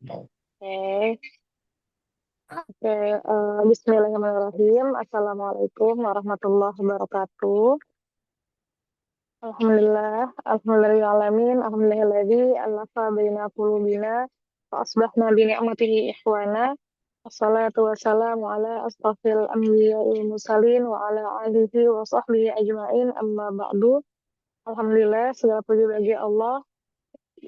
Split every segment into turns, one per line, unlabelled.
Oke, oke. Bismillahirrahmanirrahim. Assalamualaikum warahmatullahi wabarakatuh. Alhamdulillahirrahmanirrahim. Alhamdulillahilladzi alafa baina qulubina wa asbahna bi ni'matihi ikhwana. Wassalatu wassalamu ala asrafil anbiya'i wal mursalin wa ala alihi wa sahbihi ajma'in amma ba'du. Alhamdulillah, segala puji bagi Allah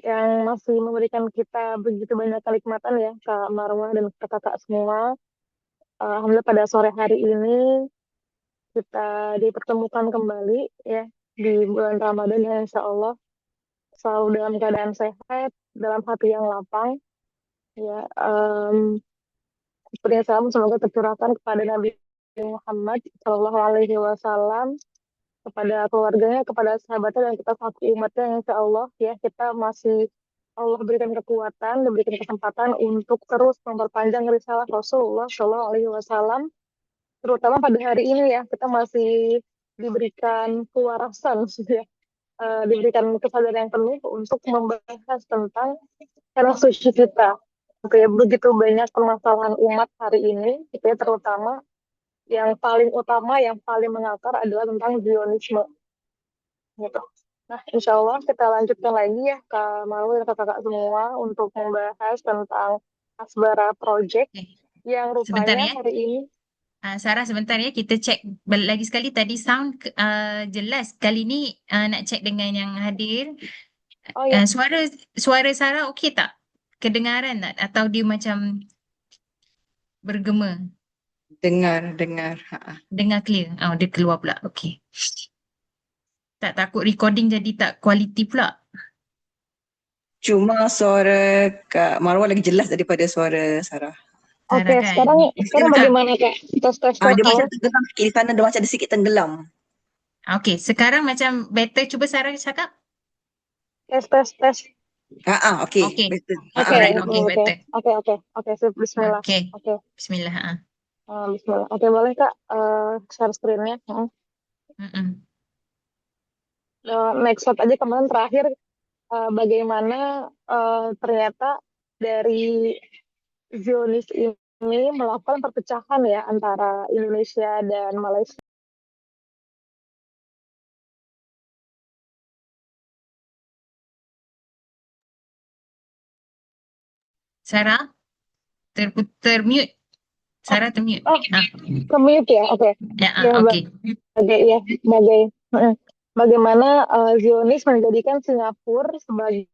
yang masih memberikan kita begitu banyak kenikmatan ya, Kak Marwah dan kakak-kakak semua. Alhamdulillah pada sore hari ini kita dipertemukan kembali ya di bulan Ramadan ya insya Allah selalu dalam keadaan sehat, dalam hati yang lapang ya. Seperti yang salam semoga tercurahkan kepada Nabi Muhammad Shallallahu Alaihi Wasallam, kepada keluarganya, kepada sahabatnya dan kita satu umatnya insya Allah ya, kita masih Allah berikan kekuatan, diberikan kesempatan untuk terus memperpanjang risalah Rasulullah Shallallahu Alaihi Wasallam, terutama pada hari ini ya kita masih diberikan kewarasan ya, diberikan kesadaran yang penuh untuk membahas tentang tanah suci kita. Oke, begitu banyak permasalahan umat hari ini, itu ya, terutama yang paling utama, yang paling mengakar adalah tentang Zionisme gitu. Nah, insya Allah kita lanjutkan lagi ya Kak Malu dan kakak-kakak semua untuk membahas tentang Asbara Project
Okay.
yang
Sebentar
rupanya
ya.
hari ini.
Sarah, sebentar ya. Kita cek balik lagi sekali tadi sound jelas. Kali ni nak cek dengan yang hadir.
Oh ya,
Suara Sarah okey tak? Kedengaran tak? Atau dia macam bergema?
Dengar.
Dengar clear? Oh, dia keluar pula. Okey. Tak takut recording jadi tak kualiti pula.
Cuma suara Kak Marwah lagi jelas daripada suara Sarah.
Sarah
oke.
kan?
Sekarang bagaimana Kak? Tes tes tes
Dia
tes.
macam tenggelam sikit di sana, dia macam ada sikit tenggelam.
Okey, sekarang macam better. Cuba Sarah cakap.
Tes tes tes.
Okey,
Okey.
betul.
Oke,
Alright,
oke,
okey,
oke,
better.
oke, oke, oke. Sip, Bismillah.
Okey.
Oke,
Bismillah.
Bismillah. Oke, boleh Kak share screen-nya.
Mm-mm.
Next slide aja, kemarin terakhir bagaimana ternyata dari Zionis ini melakukan perpecahan ya antara Indonesia dan Malaysia.
Sarah, termute.
Oh,
Sarah termute.
oh, kemute ya, oke.
Ya,
Ya,
okey.
ya, bagaimana Zionis menjadikan Singapura sebagai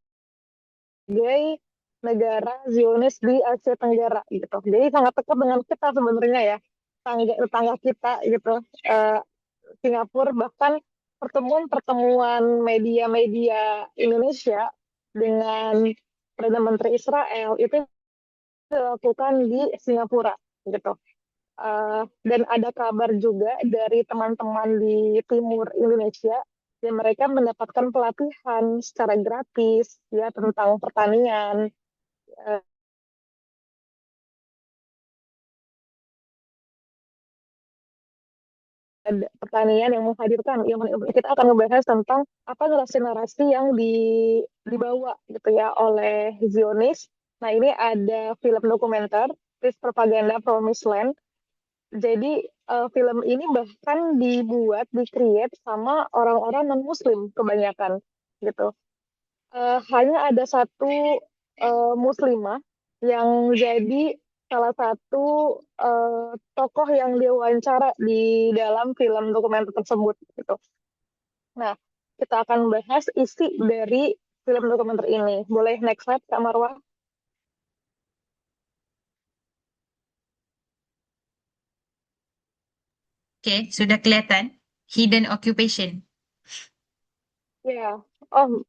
negara Zionis di Asia Tenggara gitu. Jadi sangat dekat dengan kita sebenarnya ya, tetangga kita gitu. Eh, Singapura, bahkan pertemuan-pertemuan media-media Indonesia dengan Perdana Menteri Israel itu dilakukan di Singapura gitu. Dan ada kabar juga dari teman-teman di timur Indonesia yang mereka mendapatkan pelatihan secara gratis ya tentang pertanian, eh, pertanian yang menghadirkan, yang kita akan membahas tentang apa narasi-narasi yang dibawa gitu ya oleh Zionis. Nah, ini ada film dokumenter This Propaganda Promised Land. Jadi film ini bahkan di-create sama orang-orang non-Muslim kebanyakan gitu. Hanya ada satu Muslimah yang jadi salah satu tokoh yang diwawancara di dalam film dokumenter tersebut gitu. Nah, kita akan bahas isi dari film dokumenter ini. Boleh next slide, Kak Marwah?
Okey, sudah kelihatan. Hidden occupation.
Ya, oh,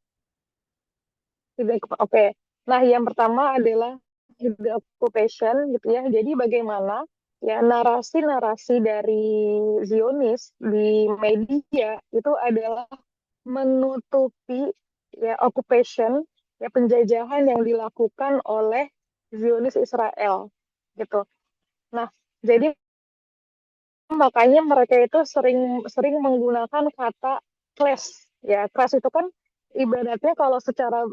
oke. Nah, yang pertama adalah hidden occupation gitu ya. Jadi bagaimana ya narasi-narasi dari Zionis di media itu adalah menutupi ya occupation ya penjajahan yang dilakukan oleh Zionis Israel gitu. Nah, jadi makanya mereka itu sering sering menggunakan kata clash ya. Clash itu kan ibaratnya kalau secara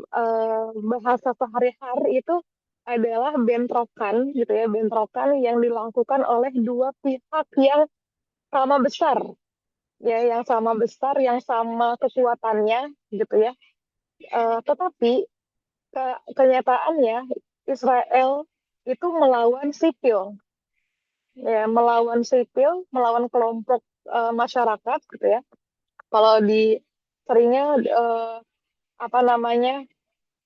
bahasa sehari-hari itu adalah bentrokan gitu ya, bentrokan yang dilakukan oleh dua pihak yang sama besar, ya, yang sama besar, yang sama kekuatannya gitu ya. Tetapi kenyataannya Israel itu melawan sipil, ya, melawan sipil, melawan kelompok masyarakat gitu ya. Kalau di seringnya apa namanya,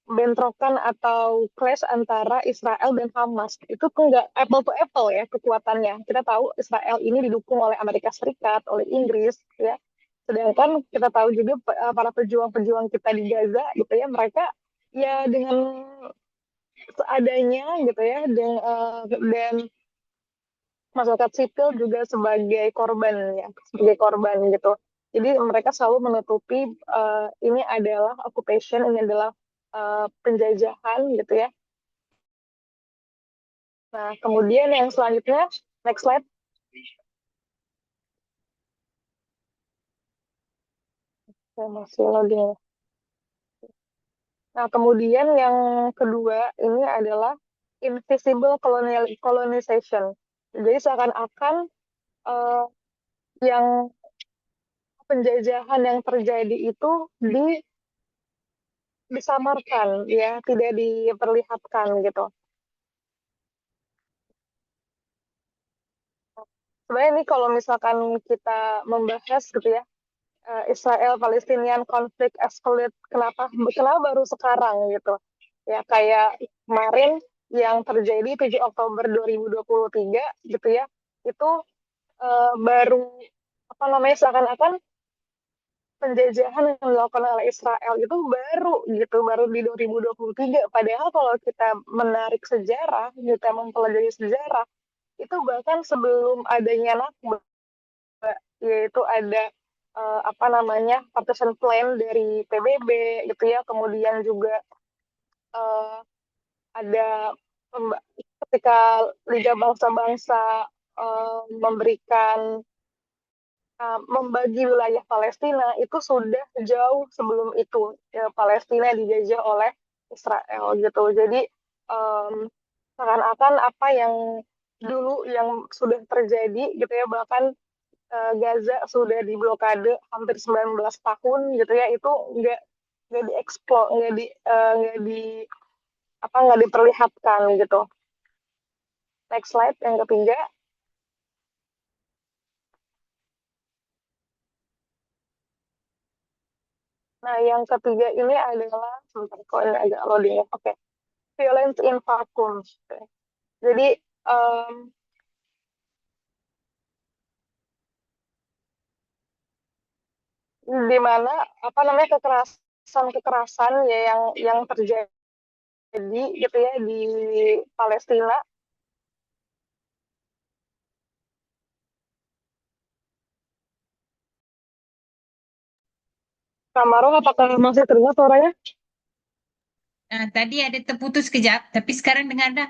bentrokan atau clash antara Israel dan Hamas itu tuh nggak apple to apple ya kekuatannya. Kita tahu Israel ini didukung oleh Amerika Serikat, oleh Inggris, ya. Sedangkan kita tahu juga para pejuang-pejuang kita di Gaza gitu ya, mereka ya dengan seadanya gitu ya, dan masyarakat sipil juga sebagai korban, ya, sebagai korban gitu. Jadi mereka selalu menutupi ini adalah occupation, ini adalah penjajahan gitu ya. Nah, kemudian yang selanjutnya, next slide. Saya masih loading. Nah, kemudian yang kedua ini adalah invisible colonization. Jadi seakan-akan uh, yang penjajahan yang terjadi itu disamarkan, ya, tidak diperlihatkan gitu. Sebenarnya ini kalau misalkan kita membahas gitu ya, Israel-Palestinian konflik escalate, kenapa baru sekarang gitu. Ya, kayak kemarin yang terjadi 7 Oktober 2023 gitu ya, itu baru apa namanya, seakan-akan penjajahan yang dilakukan oleh Israel itu baru gitu, baru di 2023. Padahal kalau kita menarik sejarah, kita mempelajari sejarah, itu bahkan sebelum adanya Nakba, yaitu ada apa namanya, partition plan dari PBB gitu ya, kemudian juga uh, ada ketika Liga Bangsa-Bangsa memberikan membagi wilayah Palestina itu sudah jauh sebelum itu, ya, Palestina dijajah oleh Israel gitu. Jadi um, seakan-akan apa yang dulu yang sudah terjadi gitu ya, bahkan Gaza sudah diblokade hampir 19 tahun gitu ya, itu nggak dieksplor, nggak di apa, nggak diperlihatkan gitu. Next slide yang ketiga. Nah, yang ketiga ini adalah, sebentar, kok ini agak loading ya. Oke, violence in vacuum. Jadi di mana apa namanya, kekerasan ya yang terjadi gitu ya di Palestina. Kamaro, apakah masih terdengar suaranya?
Tadi ada terputus kejap, tapi sekarang dengar dah.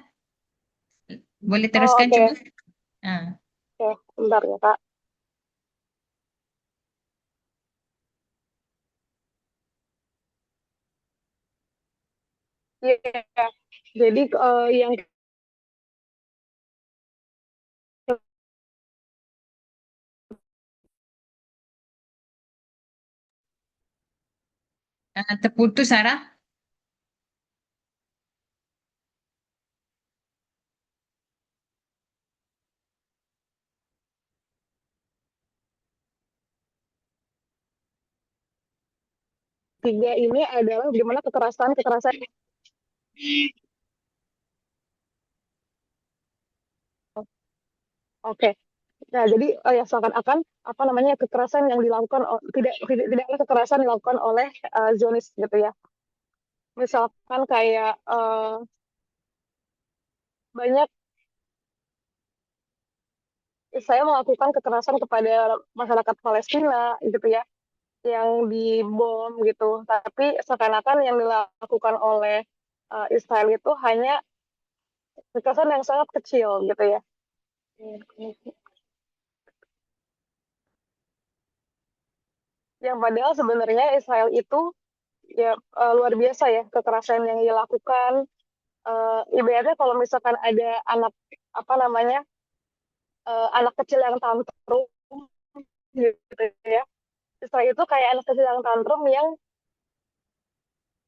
Boleh
Oh,
teruskan
oke.
coba? Ah.
Oke, bentar ya, Kak. Iya, jadi yang
Terputus Sarah.
ketiga ini adalah bagaimana kekerasan. Oke. Nah, jadi ya seakan-akan apa namanya, kekerasan yang dilakukan tidak ada kekerasan dilakukan oleh Zionis gitu ya. Misalkan kayak banyak saya melakukan kekerasan kepada masyarakat Palestina gitu ya, yang dibom gitu. Tapi seakan-akan yang dilakukan oleh Israel itu hanya kekerasan yang sangat kecil gitu ya. Yang padahal sebenarnya Israel itu ya luar biasa ya kekerasan yang dilakukan, ibaratnya kalau misalkan ada anak apa namanya anak kecil yang tantrum gitu ya. Setelah itu kayak anak kecil yang tantrum yang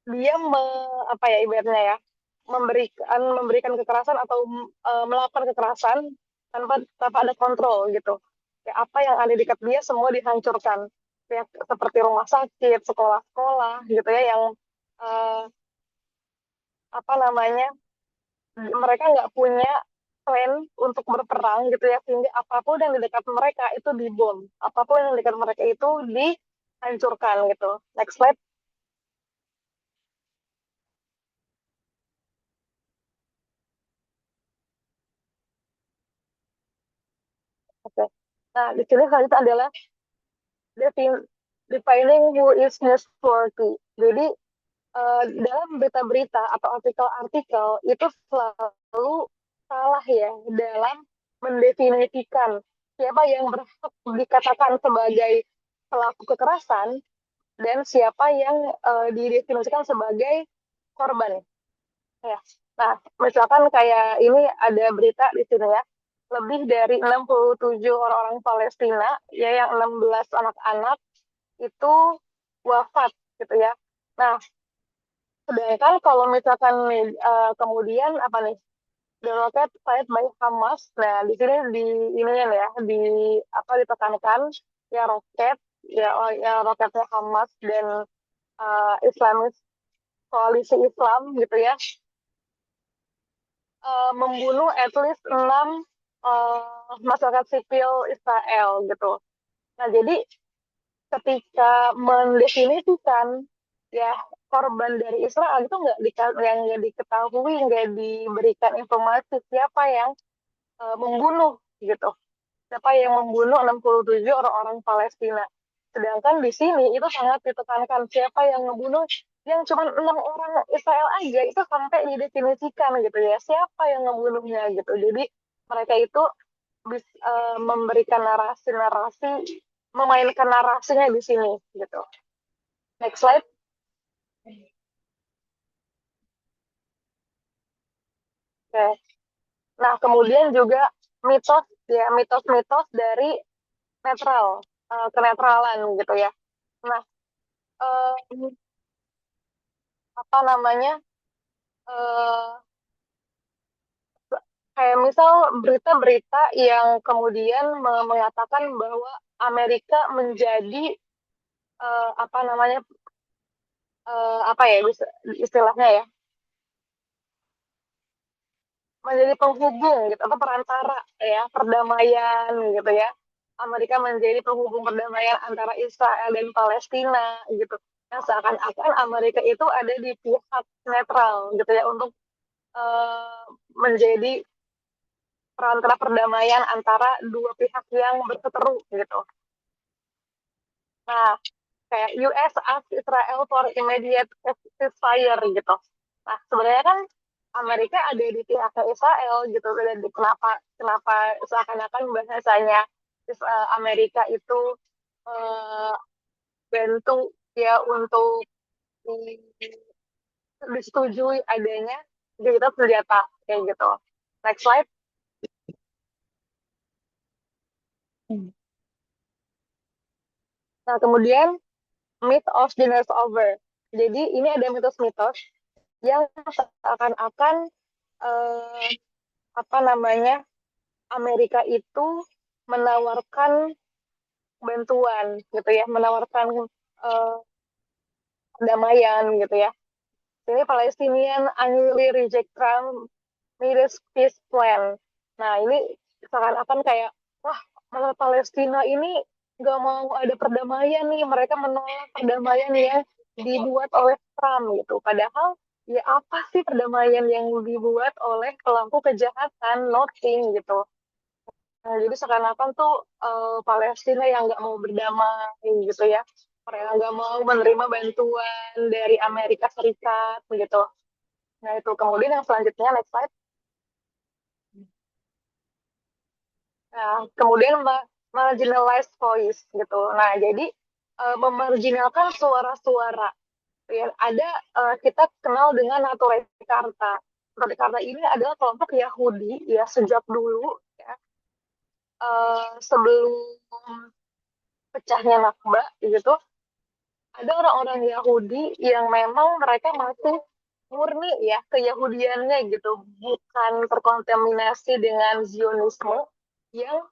dia apa ya ibaratnya ya memberikan kekerasan atau melakukan kekerasan tanpa ada kontrol gitu. Ya, apa yang ada di dekat dia semua dihancurkan. Ya, seperti rumah sakit, sekolah-sekolah gitu ya yang eh, apa namanya mereka nggak punya plan untuk berperang gitu ya sehingga apapun yang di dekat mereka itu dibom, apapun yang di dekat mereka itu dihancurkan gitu. Next slide. Oke. Nah, di sini selanjutnya adalah defining who is newsworthy. Jadi dalam berita-berita atau artikel-artikel itu selalu salah ya dalam mendefinisikan siapa yang berhak dikatakan sebagai pelaku kekerasan dan siapa yang didefinisikan sebagai korban. Ya. Nah, misalkan kayak ini ada berita di sini ya, lebih dari 67 orang-orang Palestina, ya yang 16 anak-anak itu wafat gitu ya. Nah, sedangkan kalau misalkan kemudian apa nih, the rocket fired by Hamas, nah di sini di ini ya, di apa ditekankan ya roket ya, ya roketnya Hamas dan Islamis koalisi Islam gitu ya membunuh at least 6 masyarakat sipil Israel gitu. Nah, jadi ketika mendefinisikan ya korban dari Israel itu nggak diketahui, nggak diberikan informasi siapa yang membunuh gitu. Siapa yang membunuh 67 orang-orang Palestina. Sedangkan di sini itu sangat ditekankan siapa yang membunuh yang cuma 6 orang Israel aja itu sampai didefinisikan gitu ya siapa yang membunuhnya gitu. Jadi mereka itu memberikan narasi-narasi, memainkan narasinya di sini gitu. Next slide. Oke. Nah kemudian juga mitos-mitos dari kenetralan gitu ya. Nah apa namanya eh, kayak misal berita-berita yang kemudian mengatakan bahwa Amerika menjadi apa namanya apa ya istilahnya ya menjadi penghubung gitu atau perantara ya perdamaian gitu ya. Amerika menjadi penghubung perdamaian antara Israel dan Palestina gitu. Yang seakan-akan Amerika itu ada di pihak netral gitu ya untuk uh, menjadi perantara perdamaian antara dua pihak yang berseteru gitu. Nah, kayak US ask Israel for immediate ceasefire gitu. Nah, sebenarnya kan Amerika ada di pihak Israel gitu dan kenapa kenapa seakan-akan bahasanya Amerika itu uh, bantu ya untuk disetujui adanya gencatan senjata kayak gitu. Next slide. Nah, kemudian myth of dinner's over. Jadi ini ada mitos-mitos yang seakan-akan eh, apa namanya Amerika itu menawarkan bantuan gitu ya, menawarkan eh, perdamaian gitu ya. Ini Palestinian annually reject Trump Middle Peace Plan. Nah ini seakan-akan kayak wah malah Palestina ini nggak mau ada perdamaian nih, mereka menolak perdamaian yang dibuat oleh Trump gitu. Padahal ya apa sih perdamaian yang dibuat oleh pelaku kejahatan? Nothing gitu. Nah, jadi seakan-akan tuh Palestina yang nggak mau berdamai gitu ya. Mereka nggak mau menerima bantuan dari Amerika Serikat gitu. Nah itu kemudian yang selanjutnya next slide. Nah, kemudian marginalized voice gitu. Nah jadi memarginalkan suara-suara. Ya, ada kita kenal dengan Nature Karta. karena ini adalah kelompok Yahudi ya sejak dulu ya, sebelum pecahnya Nakba gitu, ada orang-orang Yahudi yang memang mereka masih murni ya keyahudiannya gitu, bukan terkontaminasi dengan Zionisme yang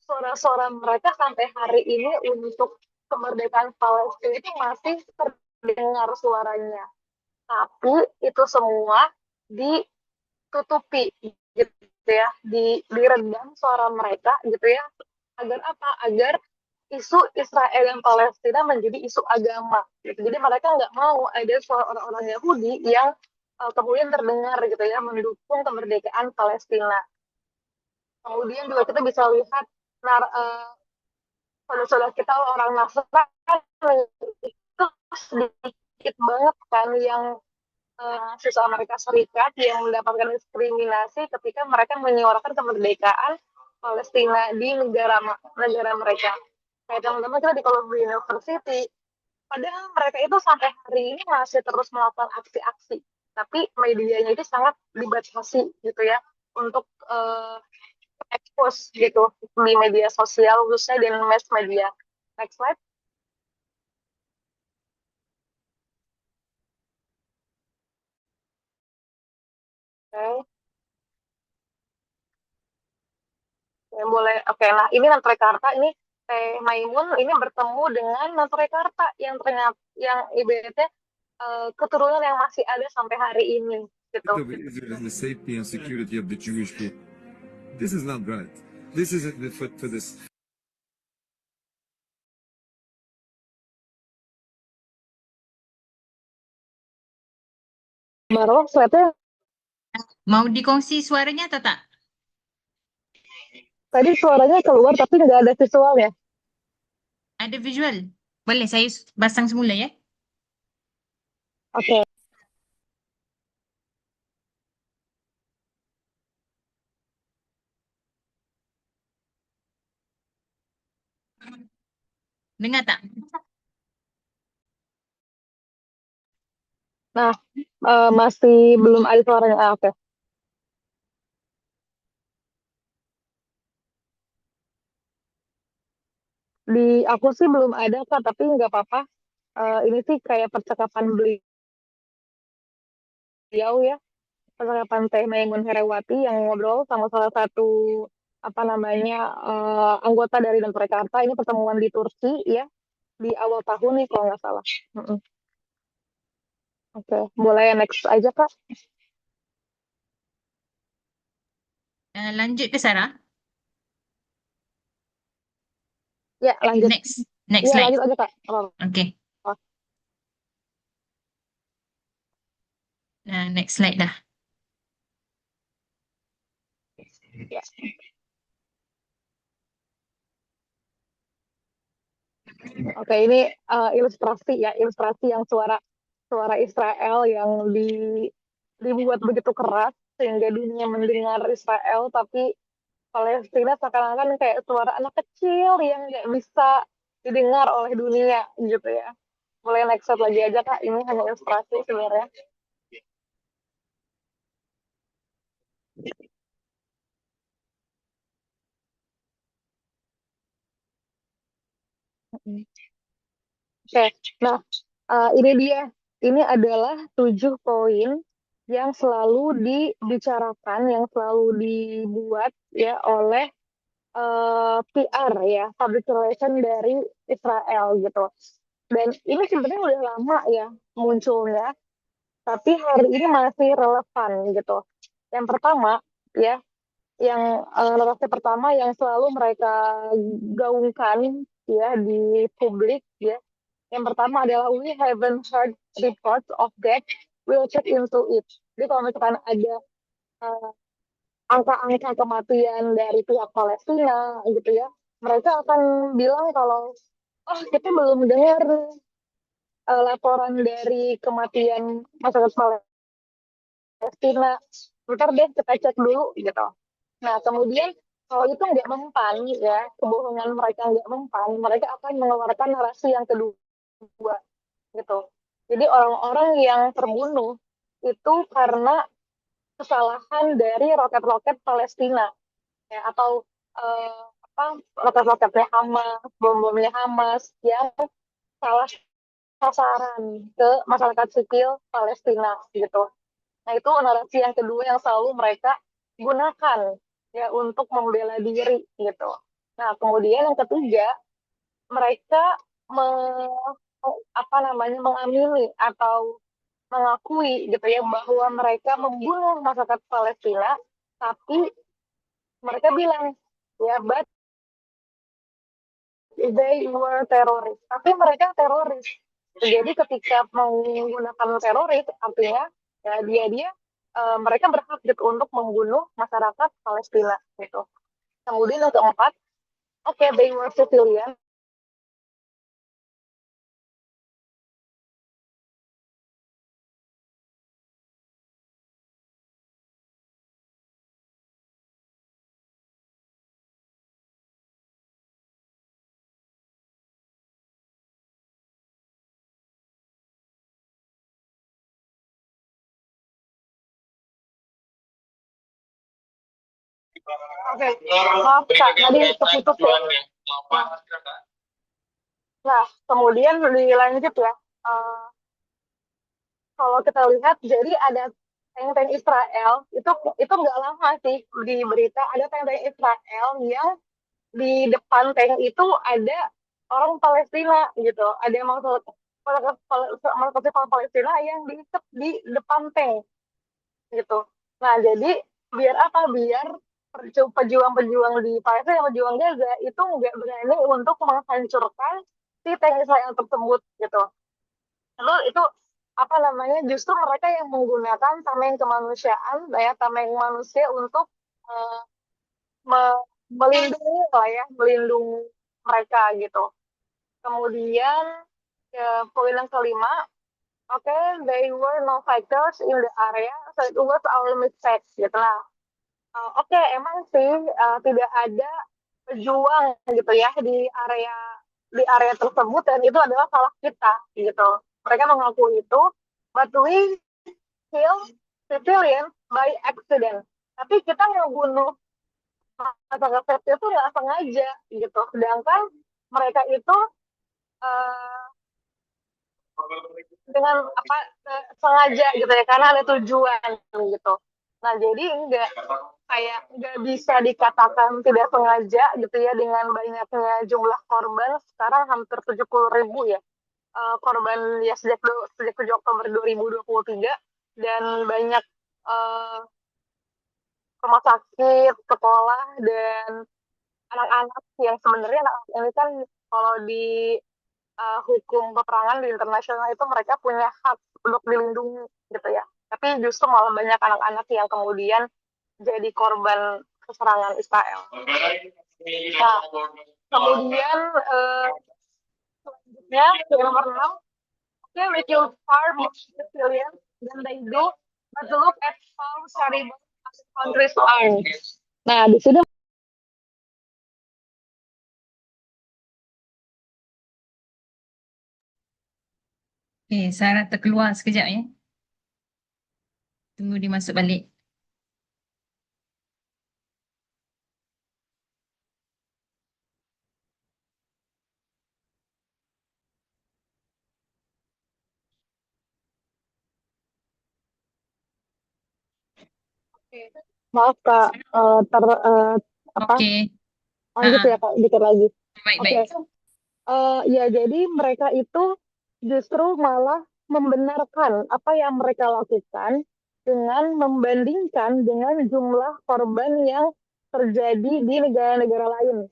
suara-suara mereka sampai hari ini untuk kemerdekaan Palestina itu masih terdengar suaranya. Tapi itu semua ditutupi gitu ya, diredam suara mereka gitu ya. Agar apa? Agar isu Israel dan Palestina menjadi isu agama. Gitu. Jadi mereka nggak mau ada suara orang-orang Yahudi yang kemudian terdengar gitu ya mendukung kemerdekaan Palestina. Kemudian juga kita bisa lihat saudara-saudara kita orang Nasrani itu sedikit banget kan yang siswa Amerika Serikat yang mendapatkan diskriminasi ketika mereka menyuarakan kemerdekaan Palestina di negara mereka. Kayak teman-teman kita di Columbia University, padahal mereka itu sampai hari ini masih terus melakukan aksi-aksi, tapi medianya itu sangat dibatasi gitu ya untuk expose gitu di media sosial khususnya dan mass media. Next slide. Oke. Ya, boleh. Oke, nah ini Nantrekarta ini Teh Maimun ini bertemu dengan Nantrekarta yang ternyata yang ibaratnya keturunan yang masih ada sampai hari ini gitu.
of Israel and the safety and security of the Jewish people. This is not right. This isn't fit for this.
Marwah, slide-nya
Mau dikongsi suaranya atau tak?
tadi suaranya keluar tapi nggak ada visualnya.
Ada visual? Boleh saya pasang semula ya?
Oke.
Dengar tak?
Nah, masih belum ada suaranya. Oke. Di aku sih belum ada Kak, tapi nggak apa-apa. Ini sih kayak percakapan beliau ya, percakapan Teh Maimun Herawati yang ngobrol sama salah satu apa namanya anggota dari Nantrekarta. Ini pertemuan di Turki ya di awal tahun nih kalau nggak salah. Mm-mm. Oke, boleh next aja Kak.
Lanjut ke Sarah.
Ya lanjut.
Next
Ya
slide.
lanjut aja Kak.
Okay. Next slide dah.
Ya. Oke, ini ilustrasi yang suara Israel yang dibuat begitu keras sehingga dunia mendengar Israel, tapi Palestina seakan-akan kayak suara anak kecil yang nggak bisa didengar oleh dunia gitu ya. Boleh next slide lagi aja Kak, ini hanya ilustrasi sebenarnya. Oke, nah ini dia. Ini adalah 7 poin yang selalu dibicarakan, yang selalu dibuat ya oleh PR ya, public relation dari Israel gitu. Dan ini sebenarnya udah lama ya munculnya, tapi hari ini masih relevan gitu. Yang pertama ya, yang narasi pertama yang selalu mereka gaungkan ya di publik ya. Yang pertama adalah we haven't heard reports of that, we'll check into it. Jadi kalau misalkan ada uh, angka-angka kematian dari pihak Palestina gitu ya, mereka akan bilang kalau oh kita belum dengar laporan dari kematian masyarakat Palestina, ntar deh kita cek dulu gitu. Nah kemudian kalau itu nggak mempan ya, kebohongan mereka nggak mempan, mereka akan mengeluarkan narasi yang kedua gitu. Jadi orang-orang yang terbunuh itu karena kesalahan dari roket-roket Palestina ya, atau roket-roketnya Hamas, bom-bomnya Hamas yang salah sasaran ke masyarakat sipil Palestina gitu. Nah, itu narasi yang kedua yang selalu mereka gunakan ya untuk membela diri gitu. Nah, kemudian yang ketiga, mereka me, mengamini atau mengakui gitu ya bahwa mereka membunuh masyarakat Palestina, tapi mereka bilang ya, but they were teroris. Tapi mereka teroris. Jadi ketika menggunakan teroris, artinya ya mereka berhak gitu untuk membunuh masyarakat Palestina gitu. Kemudian yang keempat, oke, they were civilian. Oke, maaf Kak, tadi keputus ya. Nah, kemudian dilanjut ya. Eh, Kalau kita lihat, jadi ada tank-tank Israel itu nggak lama sih di berita, ada tank-tank Israel yang di depan tank itu ada orang Palestina gitu, ada mahasiswa Palestina yang diikat di depan tank gitu. Nah, jadi biar apa? Biar pejuang-pejuang di Palestina, pejuang Gaza itu nggak berani untuk menghancurkan si tank Israel tersebut gitu. Lalu itu justru mereka yang menggunakan tameng kemanusiaan ya, tameng manusia untuk eh, melindungi lah ya, melindungi mereka gitu. Kemudian poin yang kelima, oke, they were no fighters in the area, so it was our mistake gitu lah. Oke, emang sih tidak ada pejuang gitu ya di area tersebut, dan itu adalah salah kita gitu. Mereka mengaku itu, but we kill civilians by accident. Tapi kita ngebunuh masyarakat sipil itu nggak sengaja gitu. Sedangkan mereka itu uh, dengan sengaja gitu ya, karena ada tujuan gitu. Nah, jadi nggak bisa dikatakan tidak sengaja gitu ya, dengan banyaknya jumlah korban sekarang hampir 70.000 ya, korban ya sejak 7 Oktober 2023, dan banyak rumah sakit, sekolah, dan anak-anak yang sebenarnya anak-anak ini kan kalau di hukum peperangan di internasional itu mereka punya hak untuk dilindungi gitu ya. Tapi justru malah banyak anak-anak yang kemudian jadi korban serangan Israel. Nah, kemudian selanjutnya yang nomor 6, okay, we kill far more civilians than they do, but look at how terrible other countries are. Nah, di sini
Sarah terkeluar sekejap ya. Tunggu dia masuk balik.
maaf Kak,
Okey.
lanjut ya Kak, dikit lagi.
Baik-baik.
Ya, jadi mereka itu justru malah membenarkan apa yang mereka lakukan dengan membandingkan dengan jumlah korban yang terjadi di negara-negara lain.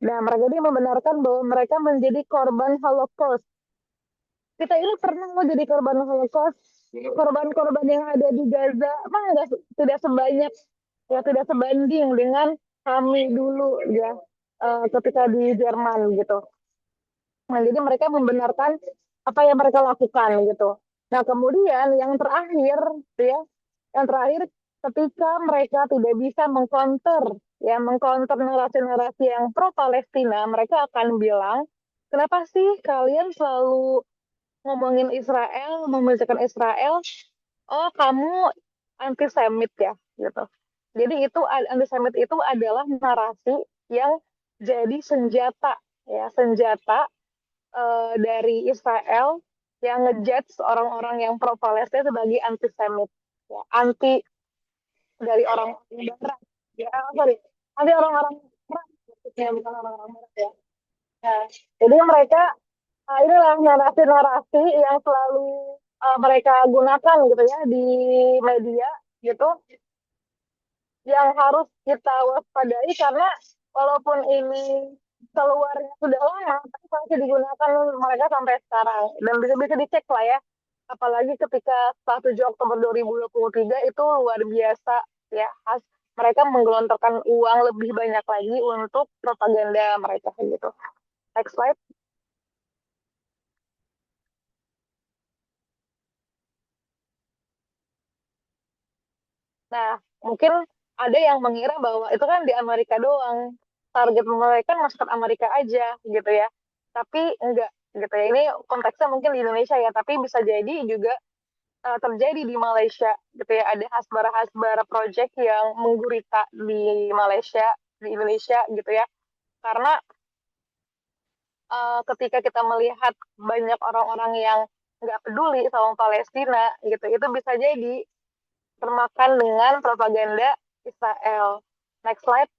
Nah, mereka ini membenarkan bahwa mereka menjadi korban Holocaust. Kita ini pernah mau jadi korban Holocaust. Korban-korban yang ada di Gaza tidak sebanyak, ya tidak sebanding dengan kami dulu ya, ketika di Jerman gitu. Nah, jadi mereka membenarkan apa yang mereka lakukan gitu. Nah, kemudian yang terakhir ketika mereka tidak bisa mengcounter narasi-narasi yang pro Palestina, mereka akan bilang, kenapa sih kalian selalu ngomongin Israel, membicarakan Israel? Oh, kamu antisemit ya gitu. Jadi itu antisemit itu adalah narasi yang jadi senjata ya, senjata dari Israel yang ngejudge orang-orang yang pro Palestina sebagai antisemit ya, anti dari orang barat ya, sorry, anti orang-orang barat maksudnya, bukan orang-orang barat ya. Nah, jadi mereka inilah narasi-narasi yang selalu mereka gunakan gitu ya di media gitu, yang harus kita waspadai karena walaupun ini keluarnya sudah lama, tapi masih digunakan mereka sampai sekarang. Dan bisa dicek lah ya, apalagi ketika setelah 7 Oktober 2023 itu luar biasa ya, mereka menggelontorkan uang lebih banyak lagi untuk propaganda mereka gitu. Next slide. Nah, mungkin ada yang mengira bahwa itu kan di Amerika doang, target mereka masyarakat Amerika aja gitu ya. Tapi enggak gitu ya. Ini konteksnya mungkin di Indonesia ya, tapi bisa jadi juga terjadi di Malaysia gitu ya. Ada hasbara-hasbara project yang menggurita di Malaysia, di Indonesia gitu ya. Karena ketika kita melihat banyak orang-orang yang nggak peduli sama Palestina gitu, itu bisa jadi termakan dengan propaganda Israel. Next slide.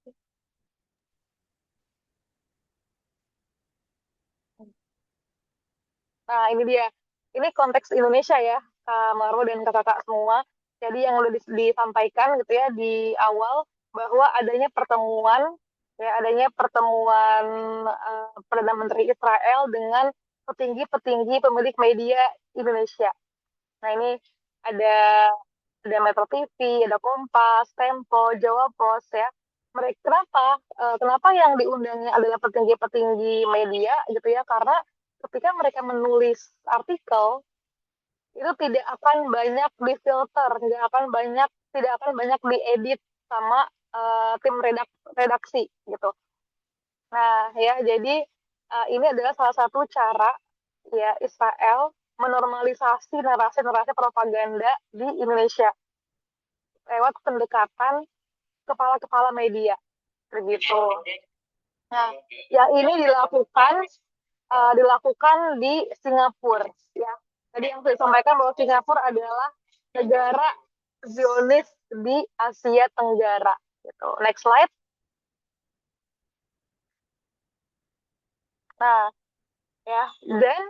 Nah, ini dia. Ini konteks Indonesia ya, Kak Marwo dan kakak-kakak semua. Jadi yang udah disampaikan gitu ya di awal bahwa adanya pertemuan Perdana Menteri Israel dengan petinggi-petinggi pemilik media Indonesia. Nah, ini ada Metro TV, ada Kompas, Tempo, Jawa Pos ya. Mereka kenapa yang diundangnya adalah petinggi-petinggi media gitu ya? Karena ketika mereka menulis artikel itu tidak akan banyak difilter, tidak akan banyak diedit sama tim redaksi gitu. Nah, ya jadi ini adalah salah satu cara ya Israel menormalisasi narasi-narasi propaganda di Indonesia lewat pendekatan kepala-kepala media begitu. Nah, yang ini dilakukan di Singapura ya. Tadi yang saya sampaikan bahwa Singapura adalah negara Zionis di Asia Tenggara gitu. Next slide. Nah, ya, dan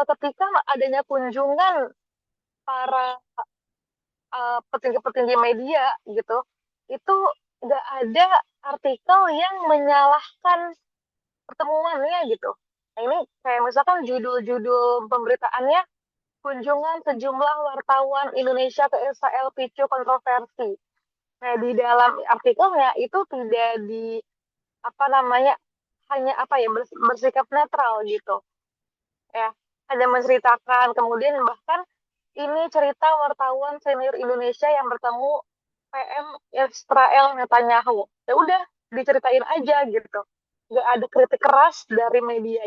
ketika adanya kunjungan para petinggi-petinggi media gitu, itu nggak ada artikel yang menyalahkan pertemuannya gitu. Nah, ini kayak misalkan judul-judul pemberitaannya, kunjungan sejumlah wartawan Indonesia ke Israel picu kontroversi. Nah, di dalam artikelnya itu tidak di apa namanya, hanya bersikap netral gitu ya, hanya menceritakan. Kemudian bahkan ini cerita wartawan senior Indonesia yang bertemu PM Israel Netanyahu. Ya udah, diceritain aja gitu. Nggak ada kritik keras dari media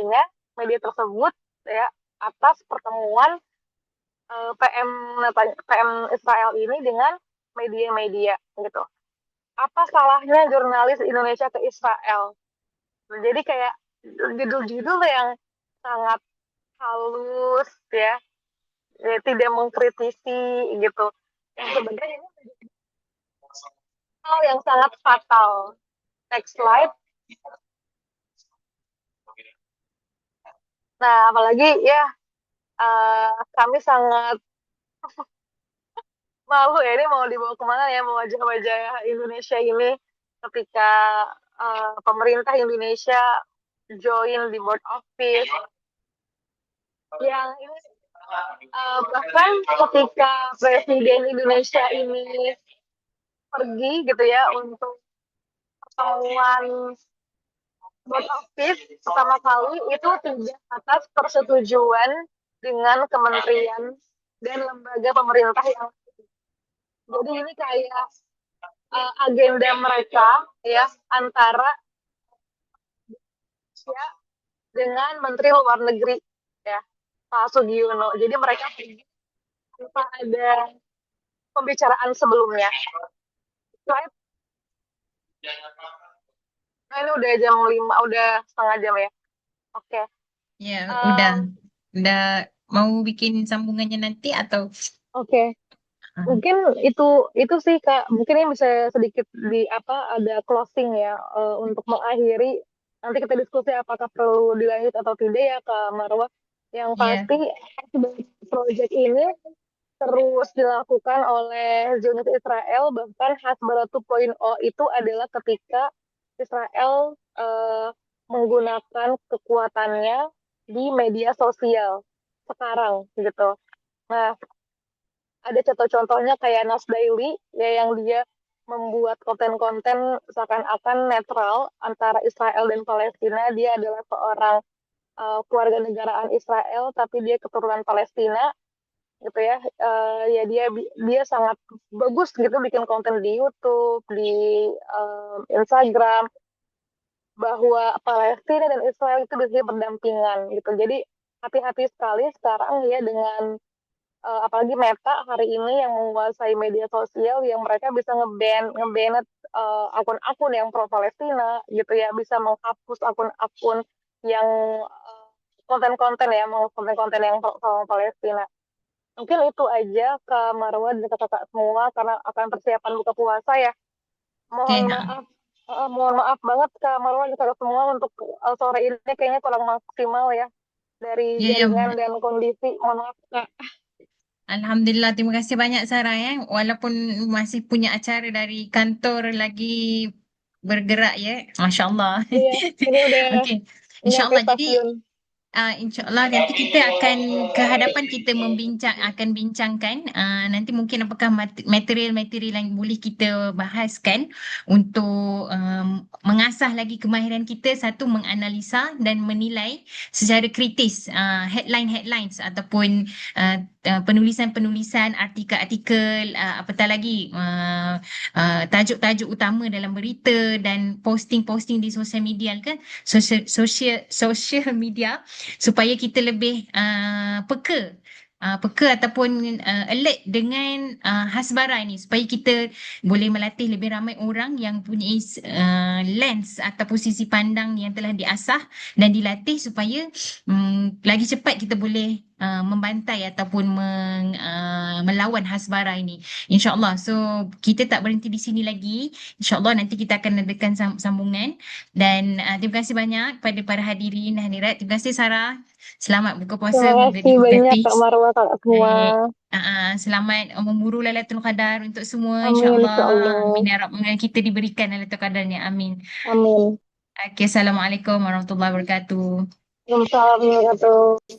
tersebut ya, atas pertemuan PM Israel ini dengan media-media gitu. Apa salahnya jurnalis Indonesia ke Israel? Jadi kayak judul-judul yang sangat halus ya, tidak mengkritisi gitu. Yang sebenarnya ini hal yang sangat fatal. Next slide. Nah, apalagi ya kami sangat malu ya, ini mau dibawa kemana ya, mau wajah-wajah Indonesia ini ketika pemerintah Indonesia join di board office. Yang ini bahkan ketika Presiden Indonesia ini pergi gitu ya untuk pertemuan board office pertama kali, itu tidak atas persetujuan dengan kementerian dan lembaga pemerintah yang jadi ini kayak agenda mereka ya antara ya dengan Menteri Luar Negeri ya Pak Sugiono. Jadi mereka tanpa ada pembicaraan sebelumnya. Slide. Nah, ini udah jam 5, udah setengah jam ya. Oke.
Ya,
Um,
udah mau bikin sambungannya nanti atau
Oke.
Ah,
Mungkin itu sih Kak, mungkin ini bisa sedikit ada closing ya, untuk mengakhiri. Nanti kita diskusi apakah perlu dilanjut atau tidak ya Kak Marwa. Yang
ya,
pasti proyek ini terus dilakukan oleh Zionis Israel, bahkan Hasbara 2.0 itu adalah ketika Israel menggunakan kekuatannya di media sosial sekarang gitu. Nah, ada contoh-contohnya kayak Nas Daily ya, yang dia membuat konten-konten seakan-akan netral antara Israel dan Palestina. Dia adalah seorang keluarga negaraan Israel tapi dia keturunan Palestina gitu ya. Ya dia sangat bagus gitu bikin konten di YouTube, di Instagram, bahwa Palestina dan Israel itu biasanya berdampingan gitu. Jadi hati-hati sekali sekarang ya dengan apalagi Meta hari ini yang menguasai media sosial, yang mereka bisa ngebanet akun-akun yang pro Palestina gitu ya, bisa menghapus akun-akun yang konten-konten ya, mau konten-konten yang pro Palestina. Mungkin itu aja ke Marwa dan kakak semua karena akan persiapan buka puasa ya. Mohon
oke.
maaf, mohon maaf banget Kak Marwa dan kakak semua untuk sore ini kayaknya kurang maksimal ya dari
Ya, ya.
jaringan dan kondisi. Mohon maaf Kak.
Alhamdulillah, terima kasih banyak Sarah ya. Walaupun masih punya acara dari kantor lagi bergerak ya. Masya Allah.
Iya, ini udah
Okey. Insya
nyampe
Allah. Jadi
stasiun.
InsyaAllah nanti kita akan ke hadapan kita akan bincangkan nanti mungkin apakah material-material yang boleh kita bahaskan untuk mengasah lagi kemahiran kita, satu menganalisa dan menilai secara kritis headlines ataupun penulisan-penulisan artikel-artikel apatah lagi tajuk-tajuk utama dalam berita dan posting-posting di sosial media kan, social media, supaya kita lebih peka ataupun alert dengan hasbara ini, supaya kita boleh melatih lebih ramai orang yang punya lens ataupun sisi pandang yang telah diasah dan dilatih supaya lagi cepat kita boleh membantai ataupun melawan hasbara ini, insyaallah. So kita tak berhenti di sini lagi, insyaallah nanti kita akan adakan sambungan. Dan terima kasih banyak pada para hadirin dan hadirat. Terima kasih Sarah. Selamat buka puasa,
Terima
moga
kasih banyak
diberkati.
Kak Marwa, Kak semua.
Baik. Selamat memburu Lailatul Qadar untuk semua,
Amin, insya
insyaAllah.
Allah.
Amin ya Rabb. Moga kita diberikan Lailatul Qadarnya. Amin.
Amin.
Okay, Assalamualaikum warahmatullahi wabarakatuh.
Waalaikumsalam warahmatullahi wabarakatuh.